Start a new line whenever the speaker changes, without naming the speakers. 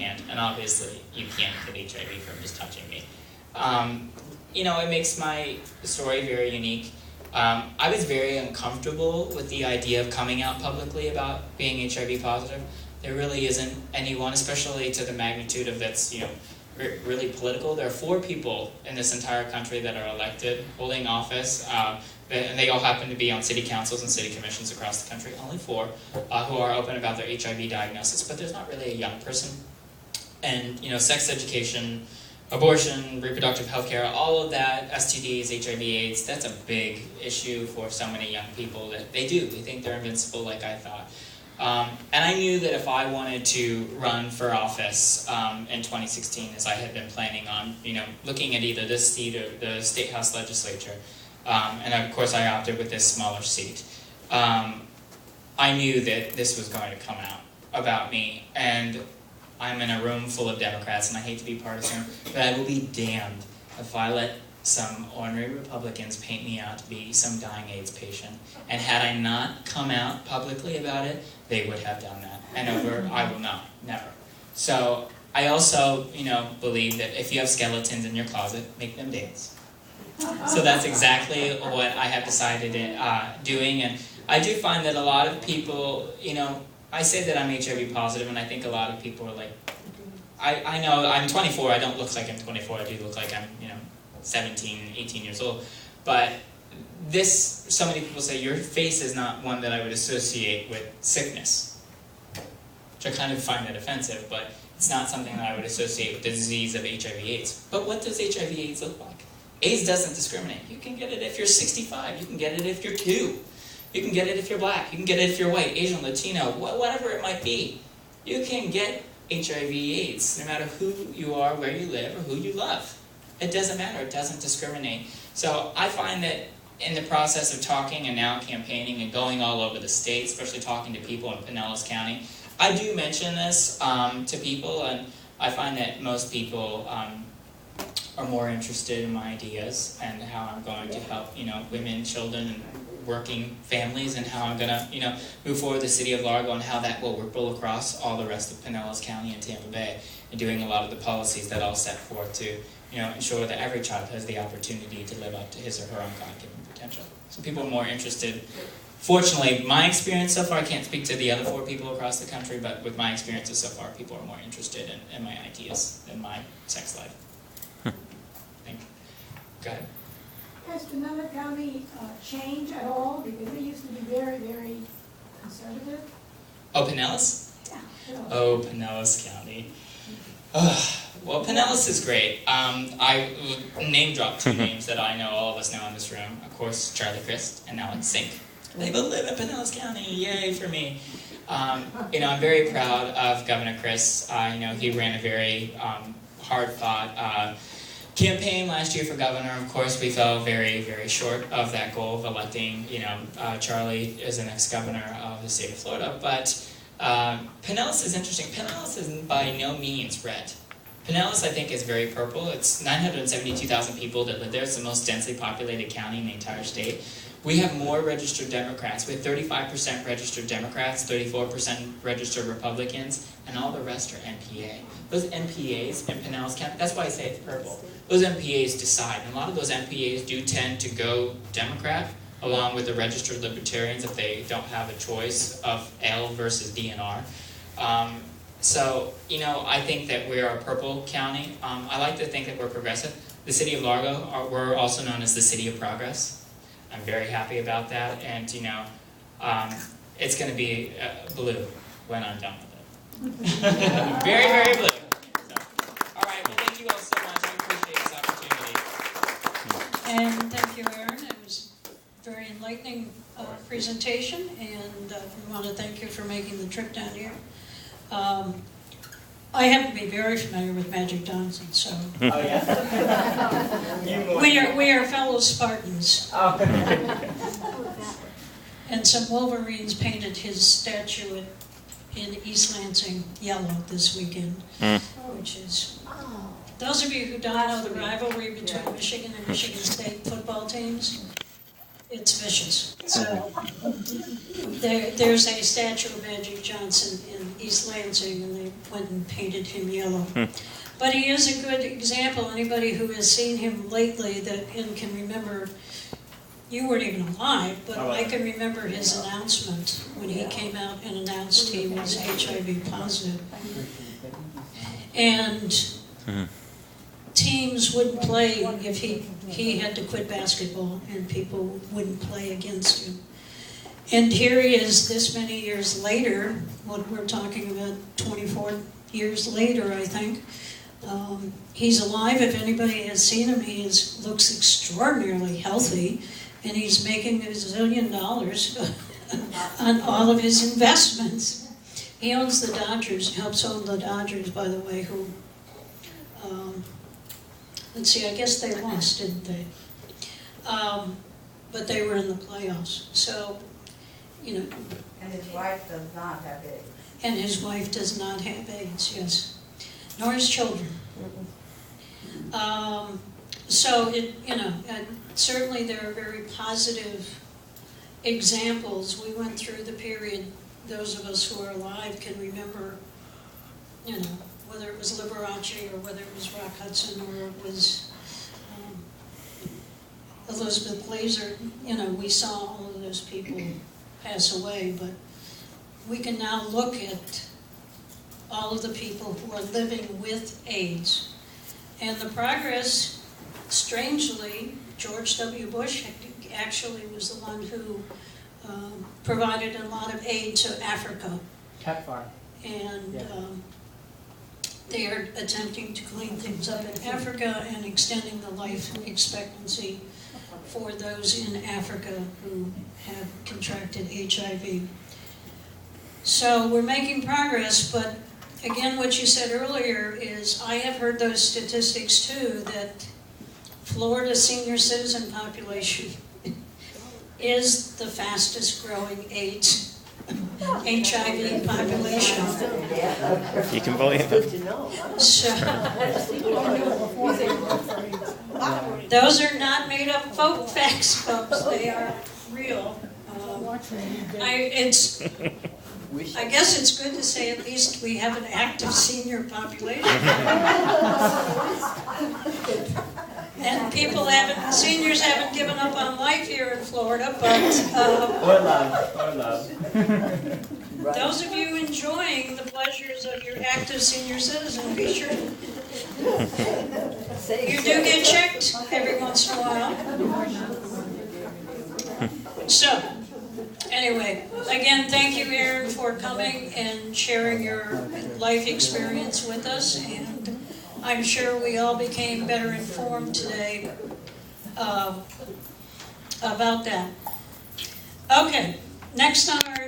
hand, and obviously you can't get HIV from just touching me. You know, it makes my story very unique. I was very uncomfortable with the idea of coming out publicly about being HIV positive. There really isn't anyone, especially to the magnitude of that's, you know, really political. There are 4 people in this entire country that are elected, holding office, and they all happen to be on city councils and city commissions across the country. Only 4 who are open about their HIV diagnosis, but there's not really a young person. And, you know, sex education, abortion, reproductive health care, all of that, STDs, HIV/AIDS, that's a big issue for so many young people that they think they're invincible like I thought. And I knew that if I wanted to run for office in 2016, as I had been planning on, you know, looking at either this seat or the State House legislature, and of course I opted with this smaller seat, I knew that this was going to come out about me. And I'm in a room full of Democrats, and I hate to be partisan, but I will be damned if I let some ordinary Republicans paint me out to be some dying AIDS patient. And had I not come out publicly about it, they would have done that. And I will not, never. So I also, you know, believe that if you have skeletons in your closet, make them dance. So that's exactly what I have decided doing. And I do find that a lot of people, you know, I say that I'm HIV positive, and I think a lot of people are like, I know I'm 24, I don't look like I'm 24, I do look like I'm, you know, 17, 18 years old. But this, so many people say, your face is not one that I would associate with sickness. Which I kind of find that offensive, but it's not something that I would associate with the disease of HIV/AIDS. But what does HIV/AIDS look like? AIDS doesn't discriminate. You can get it if you're 65, you can get it if you're 2. You can get it if you're black, you can get it if you're white, Asian, Latino, whatever it might be. You can get HIV/AIDS no matter who you are, where you live, or who you love. It doesn't matter, it doesn't discriminate. So I find that in the process of talking and now campaigning and going all over the state, especially talking to people in Pinellas County, I do mention this to people, and I find that most people are more interested in my ideas and how I'm going to help, you know, women, children, and working families, and how I'm going to, you know, move forward the city of Largo and how that will ripple across all the rest of Pinellas County and Tampa Bay, and doing a lot of the policies that I'll set forth to, you know, ensure that every child has the opportunity to live up to his or her own God-given potential. So people are more interested. Fortunately, my experience so far, I can't speak to the other 4 people across the country, but with my experiences so far, people are more interested in my ideas than my sex life. Thank you. Go ahead.
Has Pinellas County changed at all? Because it used to be very, very conservative.
Oh, Pinellas?
Yeah.
Oh, Pinellas County. Well, Pinellas is great. I name drop 2 names that I know, all of us know in this room. Of course, Charlie Crist and Alex Sink. They both live in Pinellas County. Yay for me. You know, I'm very proud of Governor Crist. You know, he ran a very hard-fought campaign last year for governor. Of course, we fell very, very short of that goal of electing, you know, Charlie as the next governor of the state of Florida. But Pinellas is interesting. Pinellas is by no means red. Pinellas, I think, is very purple. It's 972,000 people that live there. It's the most densely populated county in the entire state. We have more registered Democrats. We have 35% registered Democrats, 34% registered Republicans, and all the rest are NPA. Those NPAs in Pinellas County, that's why I say it's purple. Those NPAs decide. And a lot of those NPAs do tend to go Democrat, along with the registered Libertarians if they don't have a choice of L versus DNR. So, you know, I think that we're a purple county. I like to think that we're progressive. The city of Largo, we're also known as the city of progress. I'm very happy about that, and, you know, it's going to be blue when I'm done with it. Very, very blue. So, all right, well, thank you all so much. I appreciate this opportunity.
And thank you, Aaron. It was a very enlightening presentation, and we want to thank you for making the trip down here. I happen to be very familiar with Magic Johnson, so
Oh, yeah?
we are fellow Spartans.
Oh.
And some Wolverines painted his statue in East Lansing yellow this weekend, which is, those of you who don't know the rivalry between Michigan and Michigan State football teams, it's vicious. So there's a statue of Magic Johnson in East Lansing, and they went and painted him yellow. But he is a good example. Anybody who has seen him lately and can remember, you weren't even alive, but I can remember his announcement when he came out and announced he was HIV positive. And teams wouldn't play if he had to quit basketball, and people wouldn't play against him. And here he is this many years later, what we're talking about 24 years later, I think. He's alive. If anybody has seen him, looks extraordinarily healthy, and he's making $1 zillion on all of his investments. He owns the Dodgers, helps own the Dodgers, by the way, who, let's see, I guess they lost, didn't they? But they were in the playoffs, so, you know.
And his wife does not have AIDS.
And his wife does not have AIDS, yes. Nor his children. So, certainly there are very positive examples. We went through the period, those of us who are alive can remember, whether it was Liberace or whether it was Rock Hudson or it was Elizabeth Glaser. We saw all of those people pass away, but we can now look at all of the people who are living with AIDS. And the progress, strangely, George W. Bush actually was the one who provided a lot of aid to Africa.
PEPFAR.
And they are attempting to clean things up in Africa and extending the life expectancy for those in Africa who have contracted HIV. So we're making progress, but again, what you said earlier is, I have heard those statistics too, that Florida's senior citizen population is the fastest growing AIDS HIV population.
You can believe it.
So, those are not made up folk facts, folks. They are real. I guess it's good to say at least we have an active senior population. And seniors haven't given up on life here in Florida, but
Or love.
those of you enjoying the pleasures of your active senior citizen, be sure. You do get checked every once in a while. So, anyway, again, thank you, Aaron, for coming and sharing your life experience with us. And I'm sure we all became better informed today about that. Okay, next on our